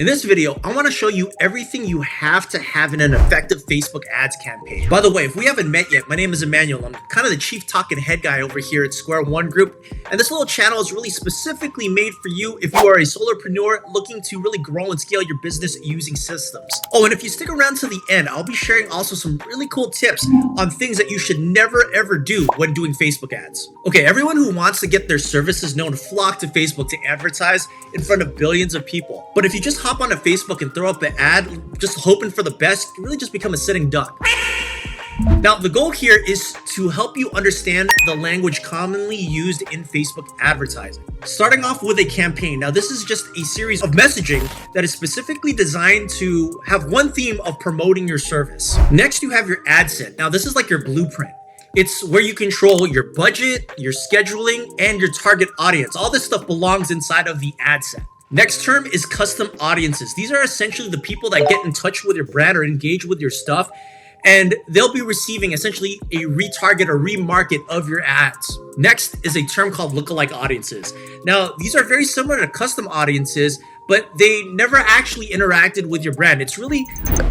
In this video, I want to show you everything you have to have in an effective Facebook ads campaign. By the way, if we haven't met yet, my name is Emmanuel. I'm kind of the chief talking head guy over here at Square One Group. And this little channel is really specifically made for you if you are a solopreneur looking to really grow and scale your business using systems. Oh, and if you stick around to the end, I'll be sharing also some really cool tips on things that you should never ever do when doing Facebook ads. Okay, everyone who wants to get their services known flock to Facebook to advertise in front of billions of people. But if you just hop onto Facebook and throw up an ad, just hoping for the best, you really just become a sitting duck. Now, the goal here is to help you understand the language commonly used in Facebook advertising. Starting off with a campaign. Now, this is just a series of messaging that is specifically designed to have one theme of promoting your service. Next, you have your ad set. Now, this is like your blueprint. It's where you control your budget, your scheduling, and your target audience. All this stuff belongs inside of the ad set. Next term is custom audiences. These are essentially the people that get in touch with your brand or engage with your stuff, and they'll be receiving essentially a retarget or remarket of your ads. Next is a term called lookalike audiences. Now, these are very similar to custom audiences, but they never actually interacted with your brand. It's really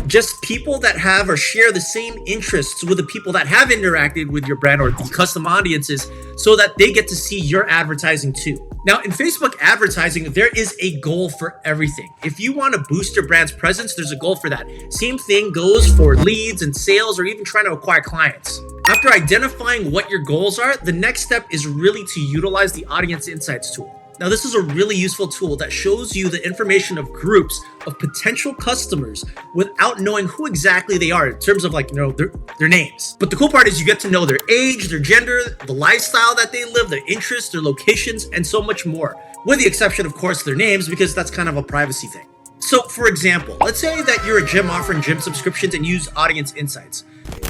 just people that have or share the same interests with the people that have interacted with your brand or the custom audiences so that they get to see your advertising too. Now, in Facebook advertising, there is a goal for everything. If you want to boost your brand's presence, there's a goal for that. Same thing goes for leads and sales or even trying to acquire clients. After identifying what your goals are, the next step is really to utilize the Audience Insights tool. Now, this is a really useful tool that shows you the information of groups of potential customers without knowing who exactly they are in terms of their names. But the cool part is you get to know their age, their gender, the lifestyle that they live, their interests, their locations, and so much more. With the exception, of course, their names, because that's kind of a privacy thing. So, for example, let's say that you're a gym offering gym subscriptions and use Audience Insights.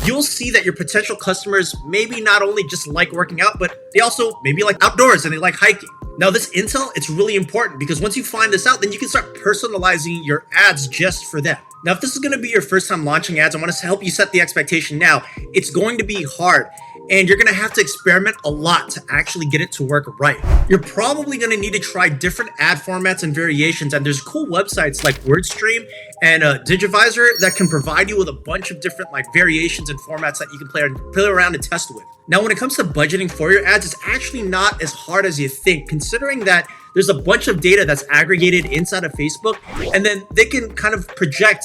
You'll see that your potential customers maybe not only just like working out, but they also maybe like outdoors and they like hiking. Now, this intel, it's really important because once you find this out, then you can start personalizing your ads just for them. Now, if this is going to be your first time launching ads, I want to help you set the expectation now. It's going to be hard and you're going to have to experiment a lot to actually get it to work right. You're probably going to need to try different ad formats and variations, and there's cool websites like WordStream and Digivisor that can provide you with a bunch of different variations and formats that you can play around and test with. Now, when it comes to budgeting for your ads, it's actually not as hard as you think, considering that there's a bunch of data that's aggregated inside of Facebook, and then they can kind of project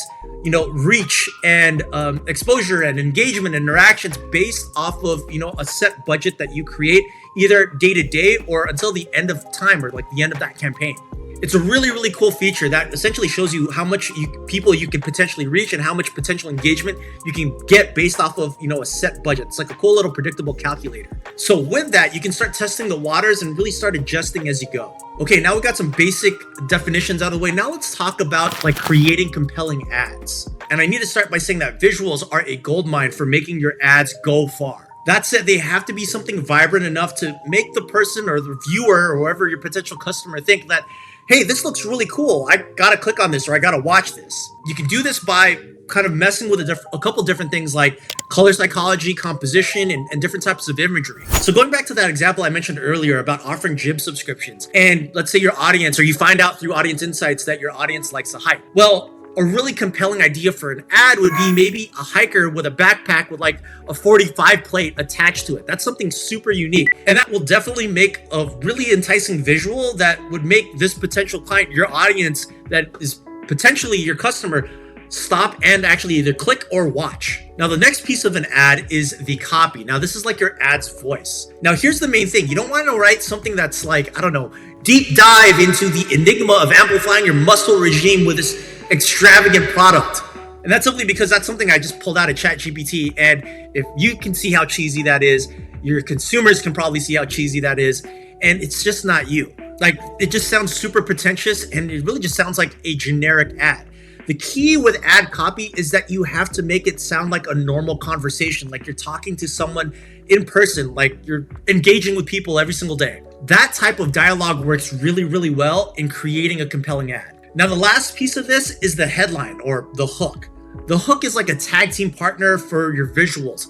reach and exposure and engagement and interactions based off of a set budget that you create either day to day or until the end of time or the end of that campaign. It's a really, really cool feature that essentially shows you how much people you can potentially reach and how much potential engagement you can get based off of a set budget. It's like a cool little predictable calculator. So with that, you can start testing the waters and really start adjusting as you go. Okay, now we got some basic definitions out of the way. Now let's talk about creating compelling ads. And I need to start by saying that visuals are a goldmine for making your ads go far. That said, they have to be something vibrant enough to make the person or the viewer or whoever your potential customer think that, hey, this looks really cool. I gotta click on this or I gotta watch this. You can do this by kind of messing with a couple different things like color psychology, composition, and different types of imagery. So going back to that example I mentioned earlier about offering gym subscriptions, and let's say your audience, or you find out through Audience Insights that your audience likes to hike. Well, a really compelling idea for an ad would be maybe a hiker with a backpack with a 45 plate attached to it. That's something super unique. And that will definitely make a really enticing visual that would make this potential client, your audience that is potentially your customer, stop and actually either click or watch. Now, the next piece of an ad is the copy. Now, this is your ad's voice. Now, here's the main thing. You don't want to write something that's deep dive into the enigma of amplifying your muscle regime with this extravagant product. And that's simply because that's something I just pulled out of ChatGPT. And if you can see how cheesy that is, your consumers can probably see how cheesy that is. And it's just not you. It just sounds super pretentious and it really just sounds like a generic ad. The key with ad copy is that you have to make it sound like a normal conversation, like you're talking to someone in person, like you're engaging with people every single day. That type of dialogue works really, really well in creating a compelling ad. Now, the last piece of this is the headline or the hook. The hook is like a tag team partner for your visuals.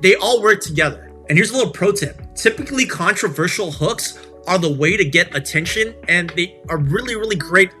They all work together. And here's a little pro tip. Typically, controversial hooks are the way to get attention, and they are really, really great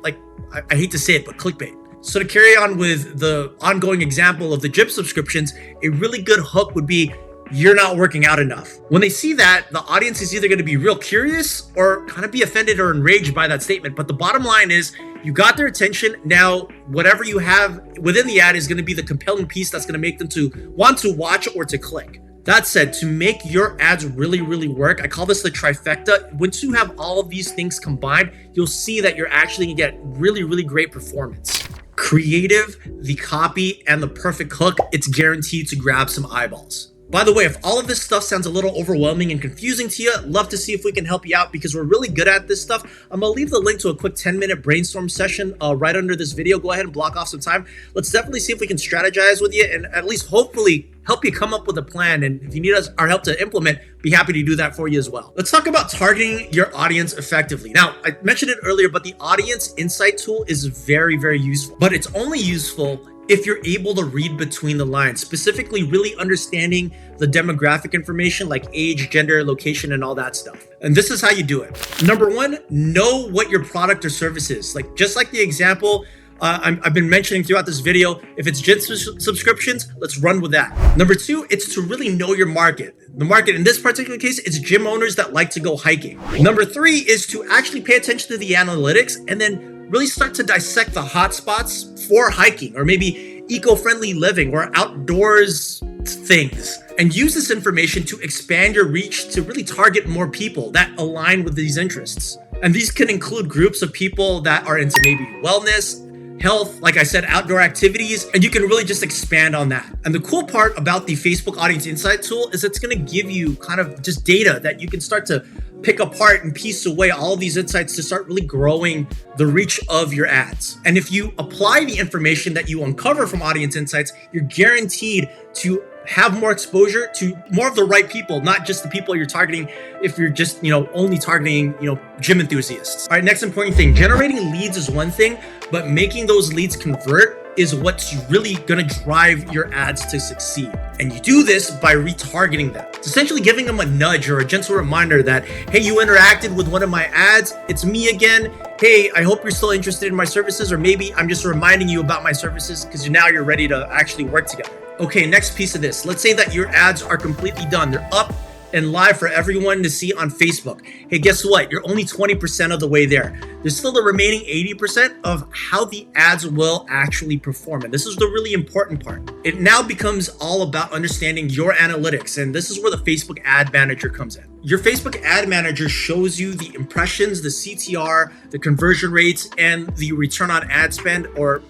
I hate to say it, but clickbait. So to carry on with the ongoing example of the gym subscriptions, a really good hook would be, you're not working out enough. When they see that, the audience is either going to be real curious or kind of be offended or enraged by that statement. But the bottom line is, you got their attention. Now, whatever you have within the ad is going to be the compelling piece that's going to make them to want to watch or to click. That said, to make your ads really, really work, I call this the trifecta. Once you have all of these things combined, you'll see that you're actually going to get really, really great performance. Creative, the copy, and the perfect hook, it's guaranteed to grab some eyeballs. By the way, if all of this stuff sounds a little overwhelming and confusing to you, love to see if we can help you out because we're really good at this stuff. I'm gonna leave the link to a quick 10-minute brainstorm session right under this video. Go ahead and block off some time. Let's definitely see if we can strategize with you and at least hopefully help you come up with a plan. And if you need our help to implement, be happy to do that for you as well. Let's talk about targeting your audience effectively. Now, I mentioned it earlier, but the audience insight tool is very, very useful, but it's only useful if you're able to read between the lines, specifically really understanding the demographic information like age, gender, location, and all that stuff. And this is how you do it. Number one, know what your product or service is. Just like the example I've been mentioning throughout this video, if it's gym subscriptions, let's run with that. Number two, it's to really know your market. The market in this particular case is gym owners that like to go hiking. Number three is to actually pay attention to the analytics and then really start to dissect the hotspots for hiking or maybe eco-friendly living or outdoors things, and use this information to expand your reach to really target more people that align with these interests. And these can include groups of people that are into maybe wellness, health, like I said, outdoor activities, and you can really just expand on that. And the cool part about the Facebook Audience Insight tool is it's going to give you kind of just data that you can start to pick apart and piece away all of these insights to start really growing the reach of your ads. And if you apply the information that you uncover from Audience Insights, you're guaranteed to have more exposure to more of the right people, not just the people you're targeting if you're just, only targeting, gym enthusiasts. All right, next important thing, generating leads is one thing, but making those leads convert is what's really gonna drive your ads to succeed. And you do this by retargeting them. It's essentially giving them a nudge or a gentle reminder that, hey, you interacted with one of my ads, it's me again. Hey, I hope you're still interested in my services, or maybe I'm just reminding you about my services because now you're ready to actually work together. Okay, next piece of this. Let's say that your ads are completely done. They're up and live for everyone to see on Facebook. Hey, guess what? You're only 20% of the way there. There's still the remaining 80% of how the ads will actually perform. And this is the really important part. It now becomes all about understanding your analytics. And this is where the Facebook Ad Manager comes in. Your Facebook Ad Manager shows you the impressions, the CTR, the conversion rates, and the return on ad spend, or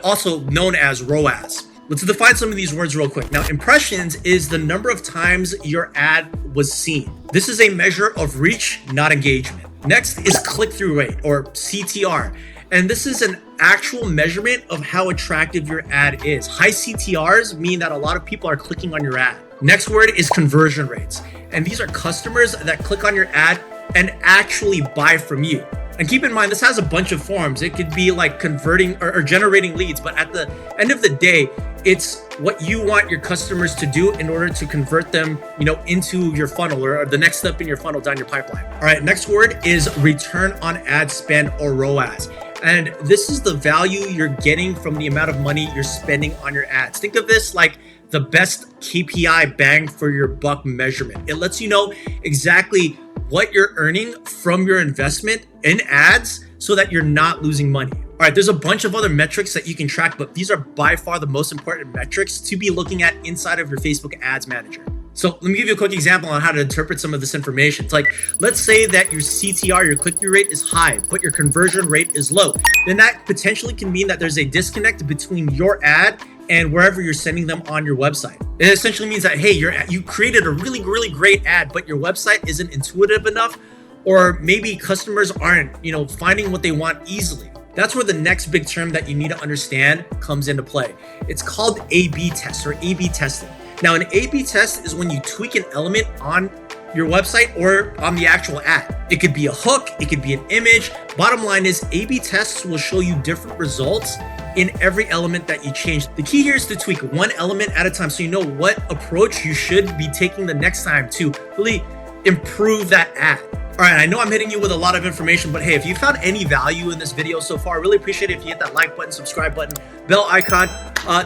also known as ROAS. Let's define some of these words real quick. Now, impressions is the number of times your ad was seen. This is a measure of reach, not engagement. Next is click-through rate, or CTR. And this is an actual measurement of how attractive your ad is. High CTRs mean that a lot of people are clicking on your ad. Next word is conversion rates. And these are customers that click on your ad and actually buy from you. And keep in mind, this has a bunch of forms. It could be like converting or generating leads, but at the end of the day, it's what you want your customers to do in order to convert them, into your funnel or the next step in your funnel down your pipeline. All right, next word is return on ad spend, or ROAS. And this is the value you're getting from the amount of money you're spending on your ads. Think of this like the best KPI bang for your buck measurement. It lets you know exactly what you're earning from your investment in ads so that you're not losing money. All right, there's a bunch of other metrics that you can track, but these are by far the most important metrics to be looking at inside of your Facebook Ads Manager. So let me give you a quick example on how to interpret some of this information. It's like, let's say that your CTR, your click-through rate is high, but your conversion rate is low. Then that potentially can mean that there's a disconnect between your ad and wherever you're sending them on your website. It essentially means that, hey, you created a really, really great ad, but your website isn't intuitive enough, or maybe customers aren't, finding what they want easily. That's where the next big term that you need to understand comes into play. It's called A/B test, or A/B testing. Now, an A/B test is when you tweak an element on your website or on the actual ad. It could be a hook, it could be an image. Bottom line is A/B tests will show you different results in every element that you change. The key here is to tweak one element at a time so you know what approach you should be taking the next time to really improve that ad. All right, I know I'm hitting you with a lot of information, but hey, if you found any value in this video so far, I really appreciate it if you hit that like button, subscribe button, bell icon.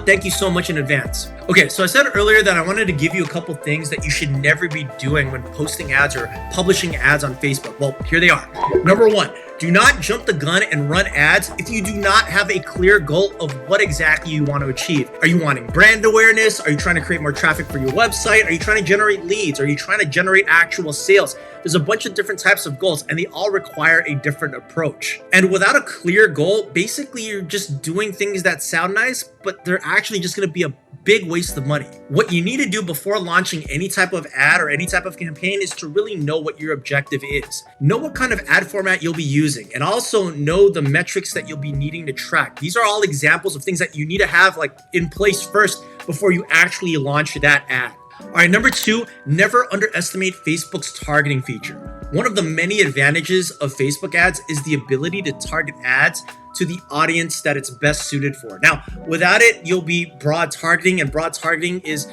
Thank you so much in advance. Okay, so I said earlier that I wanted to give you a couple things that you should never be doing when posting ads or publishing ads on Facebook. Well, here they are. Number one, do not jump the gun and run ads if you do not have a clear goal of what exactly you want to achieve. Are you wanting brand awareness? Are you trying to create more traffic for your website? Are you trying to generate leads? Are you trying to generate actual sales? There's a bunch of different types of goals, and they all require a different approach. And without a clear goal, basically you're just doing things that sound nice, but they're actually just going to be a big waste of money. What you need to do before launching any type of ad or any type of campaign is to really know what your objective is. Know what kind of ad format you'll be using, and also know the metrics that you'll be needing to track. These are all examples of things that you need to have in place first before you actually launch that ad. All right, number two, never underestimate Facebook's targeting feature. One of the many advantages of Facebook ads is the ability to target ads to the audience that it's best suited for. Now, without it, you'll be broad targeting, and broad targeting is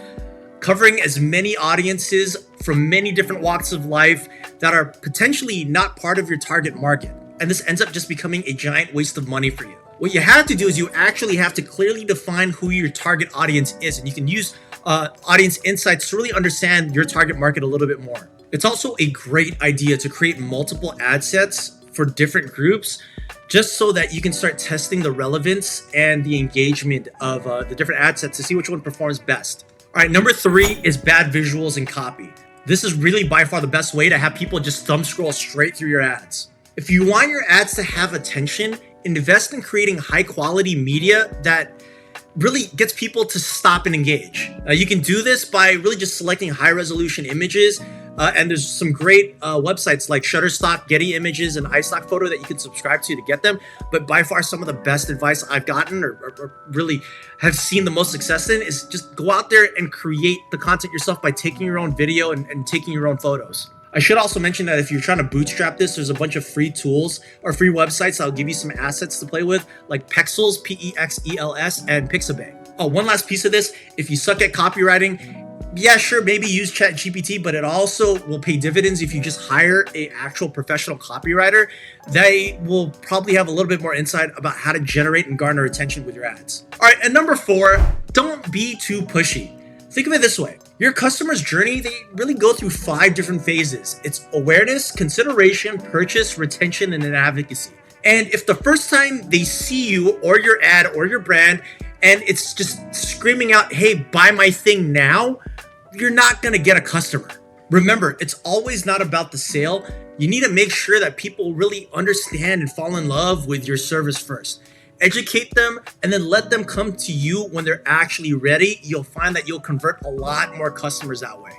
covering as many audiences from many different walks of life that are potentially not part of your target market. And this ends up just becoming a giant waste of money for you. What you have to do is you actually have to clearly define who your target audience is, and you can use audience insights to really understand your target market a little bit more. It's also a great idea to create multiple ad sets for different groups, just so that you can start testing the relevance and the engagement of the different ad sets to see which one performs best. All right, number three is bad visuals and copy. This is really by far the best way to have people just thumb scroll straight through your ads. If you want your ads to have attention, invest in creating high quality media that really gets people to stop and engage. You can do this by really just selecting high resolution images. And there's some great websites like Shutterstock, Getty Images, and iStock Photo that you can subscribe to get them. But by far, some of the best advice I've gotten or really have seen the most success in is just go out there and create the content yourself by taking your own video and taking your own photos. I should also mention that if you're trying to bootstrap this, there's a bunch of free tools or free websites that'll give you some assets to play with, like Pexels, P-E-X-E-L-S, and Pixabay. Oh, one last piece of this. If you suck at copywriting, yeah, sure, maybe use ChatGPT, but it also will pay dividends if you just hire an actual professional copywriter. They will probably have a little bit more insight about how to generate and garner attention with your ads. All right, and number four, don't be too pushy. Think of it this way. Your customer's journey, they really go through 5 different phases. It's awareness, consideration, purchase, retention, and then advocacy. And if the first time they see you or your ad or your brand, and it's just screaming out, hey, buy my thing now, you're not going to get a customer. Remember, it's always not about the sale. You need to make sure that people really understand and fall in love with your service first. Educate them and then let them come to you when they're actually ready. You'll find that you'll convert a lot more customers that way.